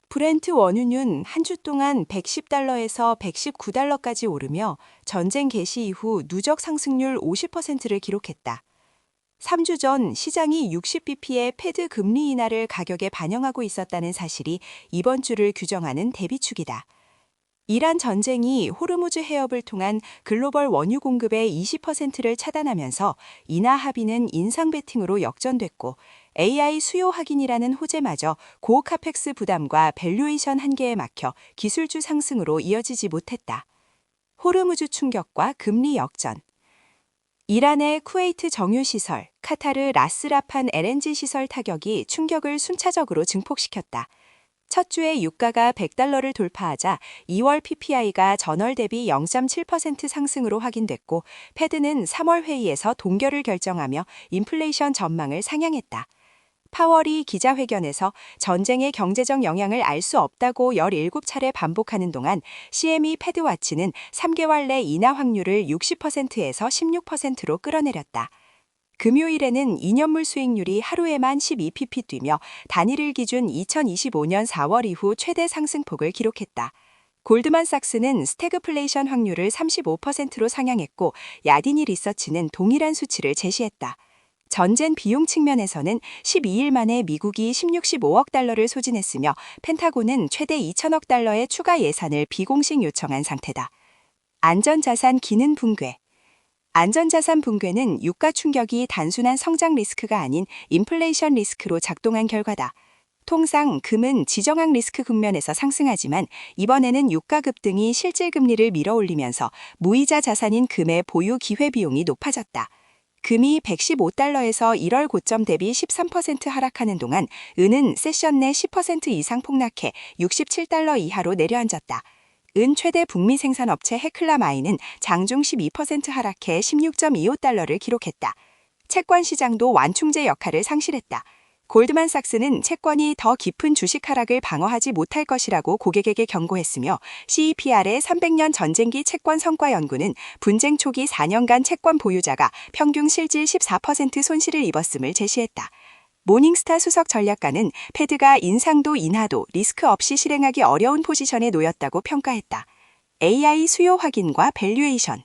브렌트 원유는 한 주 동안 110달러에서 119달러까지 오르며 전쟁 개시 이후 누적 상승률 50%를 기록했다. 3주 전 시장이 60bp의 패드 금리 인하를 가격에 반영하고 있었다는 사실이 이번 주를 규정하는 대비축이다. 이란 전쟁이 호르무즈 해협을 통한 글로벌 원유 공급의 20%를 차단하면서 인하 합의는 인상 베팅으로 역전됐고 AI 수요 확인이라는 호재마저 고카펙스 부담과 밸류에이션 한계에 막혀 기술주 상승으로 이어지지 못했다. 호르무즈 충격과 금리 역전. 이란의 쿠웨이트 정유시설, 카타르 라스라판 LNG 시설 타격이 충격을 순차적으로 증폭시켰다. 첫 주에 유가가 100달러를 돌파하자 2월 PPI가 전월 대비 0.7% 상승으로 확인됐고 패드는 3월 회의에서 동결을 결정하며 인플레이션 전망을 상향했다. 파월이 기자회견에서 전쟁의 경제적 영향을 알 수 없다고 17차례 반복하는 동안 CME 패드와치는 3개월 내 인하 확률을 60%에서 16%로 끌어내렸다. 금요일에는 2년물 수익률이 하루에만 12pp 뛰며 단일일 기준 2025년 4월 이후 최대 상승폭을 기록했다. 골드만삭스는 스태그플레이션 확률을 35%로 상향했고 야디니 리서치는 동일한 수치를 제시했다. 전쟁 비용 측면에서는 12일 만에 미국이 1615억 달러를 소진했으며 펜타곤은 최대 2천억 달러의 추가 예산을 비공식 요청한 상태다. 안전자산 기능 붕괴. 안전자산 붕괴는 유가 충격이 단순한 성장 리스크가 아닌 인플레이션 리스크로 작동한 결과다. 통상 금은 지정학 리스크 국면에서 상승하지만 이번에는 유가 급등이 실질 금리를 밀어올리면서 무이자 자산인 금의 보유 기회비용이 높아졌다. 금이 115달러에서 1월 고점 대비 13% 하락하는 동안 은은 세션 내 10% 이상 폭락해 67달러 이하로 내려앉았다. 은 최대 북미 생산업체 헤클라마인은 장중 12% 하락해 16.25달러를 기록했다. 채권 시장도 완충제 역할을 상실했다. 골드만삭스는 채권이 더 깊은 주식 하락을 방어하지 못할 것이라고 고객에게 경고했으며 CEPR의 300년 전쟁기 채권 성과 연구는 분쟁 초기 4년간 채권 보유자가 평균 실질 14% 손실을 입었음을 제시했다. 모닝스타 수석 전략가는 패드가 인상도 인하도 리스크 없이 실행하기 어려운 포지션에 놓였다고 평가했다. AI 수요 확인과 밸류에이션.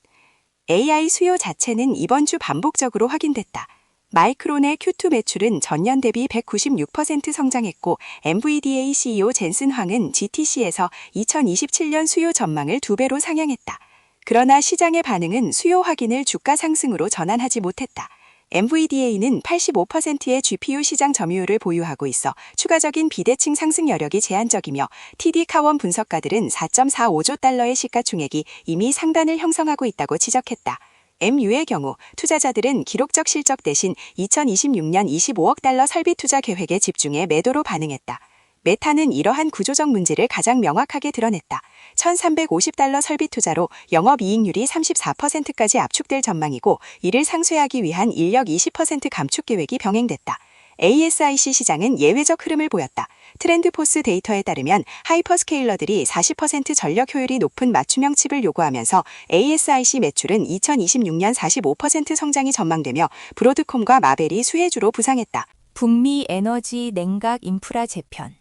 AI 수요 자체는 이번 주 반복적으로 확인됐다. 마이크론의 Q2 매출은 전년 대비 196% 성장했고 NVDA CEO 젠슨 황은 GTC에서 2027년 수요 전망을 2배로 상향했다. 그러나 시장의 반응은 수요 확인을 주가 상승으로 전환하지 못했다. NVDA는 85%의 GPU 시장 점유율을 보유하고 있어 추가적인 비대칭 상승 여력이 제한적이며 TD 카원 분석가들은 4.45조 달러의 시가총액이 이미 상단을 형성하고 있다고 지적했다. MU의 경우 투자자들은 기록적 실적 대신 2026년 25억 달러 설비 투자 계획에 집중해 매도로 반응했다. 메타는 이러한 구조적 문제를 가장 명확하게 드러냈다. 1,350달러 설비 투자로 영업이익률이 34%까지 압축될 전망이고 이를 상쇄하기 위한 인력 20% 감축 계획이 병행됐다. ASIC 시장은 예외적 흐름을 보였다. 트렌드포스 데이터에 따르면 하이퍼스케일러들이 40% 전력 효율이 높은 맞춤형 칩을 요구하면서 ASIC 매출은 2026년 45% 성장이 전망되며 브로드콤과 마벨이 수혜주로 부상했다. 북미 에너지 냉각 인프라 재편.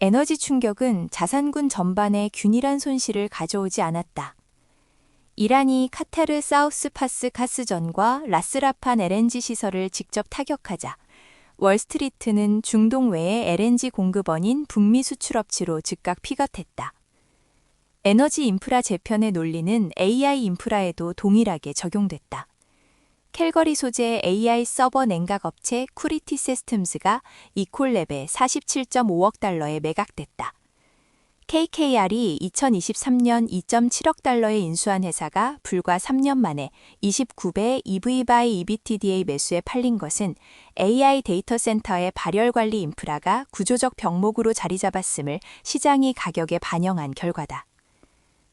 에너지 충격은 자산군 전반에 균일한 손실을 가져오지 않았다. 이란이 카타르 사우스 파스 가스전과 라스라판 LNG 시설을 직접 타격하자 월스트리트는 중동 외의 LNG 공급원인 북미 수출업체로 즉각 피벗했다. 에너지 인프라 재편의 논리는 AI 인프라에도 동일하게 적용됐다. 캘거리 소재 AI 서버 냉각 업체 쿠리티 시스템즈가 이콜랩에 47.5억 달러에 매각됐다. KKR이 2023년 2.7억 달러에 인수한 회사가 불과 3년 만에 29배 EV/EBITDA 매수에 팔린 것은 AI 데이터 센터의 발열 관리 인프라가 구조적 병목으로 자리 잡았음을 시장이 가격에 반영한 결과다.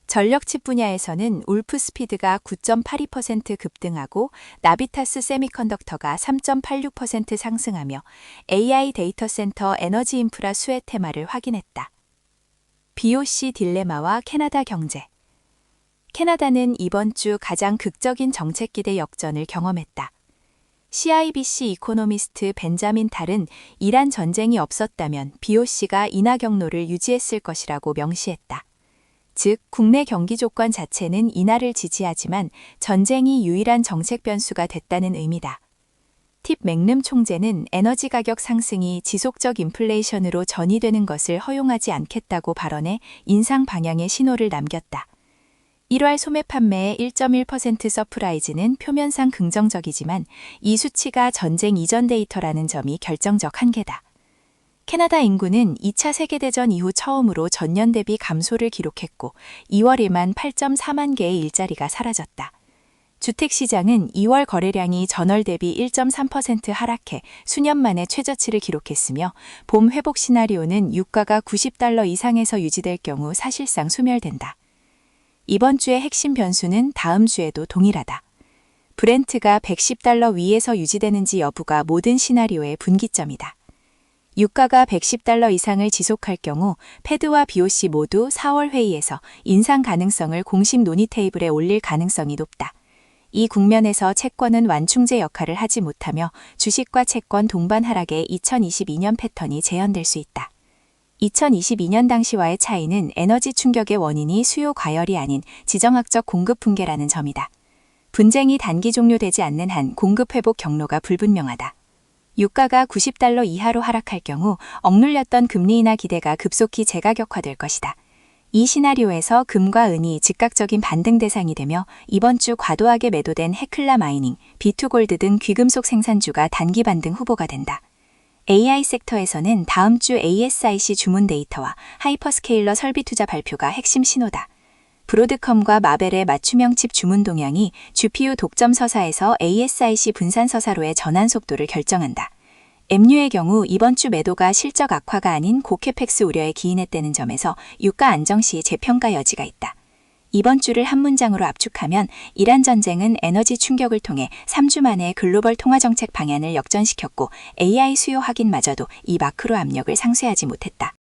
전력칩 분야에서는 울프스피드가 9.82% 급등하고 나비타스 세미컨덕터가 3.86% 상승하며 AI 데이터 센터 에너지 인프라 수혜 테마를 확인했다. BOC 딜레마와 캐나다 경제. 캐나다는 이번 주 가장 극적인 정책 기대 역전을 경험했다. CIBC 이코노미스트 벤자민 탈은 이란 전쟁이 없었다면 BOC가 인하 경로를 유지했을 것이라고 명시했다. 즉, 국내 경기 조건 자체는 인하를 지지하지만 전쟁이 유일한 정책 변수가 됐다는 의미다. 팁 맥름 총재는 에너지 가격 상승이 지속적 인플레이션으로 전이되는 것을 허용하지 않겠다고 발언해 인상 방향의 신호를 남겼다. 1월 소매 판매의 1.1% 서프라이즈는 표면상 긍정적이지만 이 수치가 전쟁 이전 데이터라는 점이 결정적 한계다. 캐나다 인구는 2차 세계대전 이후 처음으로 전년 대비 감소를 기록했고 2월에만 8.4만 개의 일자리가 사라졌다. 주택시장은 2월 거래량이 전월 대비 1.3% 하락해 수년 만에 최저치를 기록했으며 봄 회복 시나리오는 유가가 $90 이상에서 유지될 경우 사실상 소멸된다. 이번 주의 핵심 변수는 다음 주에도 동일하다. 브렌트가 $110 위에서 유지되는지 여부가 모든 시나리오의 분기점이다. 유가가 $110 이상을 지속할 경우 패드와 BOC 모두 4월 회의에서 인상 가능성을 공식 논의 테이블에 올릴 가능성이 높다. 이 국면에서 채권은 완충제 역할을 하지 못하며 주식과 채권 동반 하락의 2022년 패턴이 재현될 수 있다. 2022년 당시와의 차이는 에너지 충격의 원인이 수요 과열이 아닌 지정학적 공급 붕괴라는 점이다. 분쟁이 단기 종료되지 않는 한 공급 회복 경로가 불분명하다. 유가가 $90 이하로 하락할 경우 억눌렸던 금리 인하 기대가 급속히 재가격화될 것이다. 이 시나리오에서 금과 은이 즉각적인 반등 대상이 되며 이번 주 과도하게 매도된 헤클라 마이닝, B2골드 등 귀금속 생산주가 단기 반등 후보가 된다. AI 섹터에서는 다음 주 ASIC 주문 데이터와 하이퍼스케일러 설비 투자 발표가 핵심 신호다. 브로드컴과 마벨의 맞춤형 칩 주문 동향이 GPU 독점 서사에서 ASIC 분산 서사로의 전환 속도를 결정한다. MU의 경우 이번 주 매도가 실적 악화가 아닌 고캐펙스 우려에 기인했다는 점에서 유가 안정 시 재평가 여지가 있다. 이번 주를 한 문장으로 압축하면 이란 전쟁은 에너지 충격을 통해 3주 만에 글로벌 통화정책 방향을 역전시켰고 AI 수요 확인마저도 이 마크로 압력을 상쇄하지 못했다.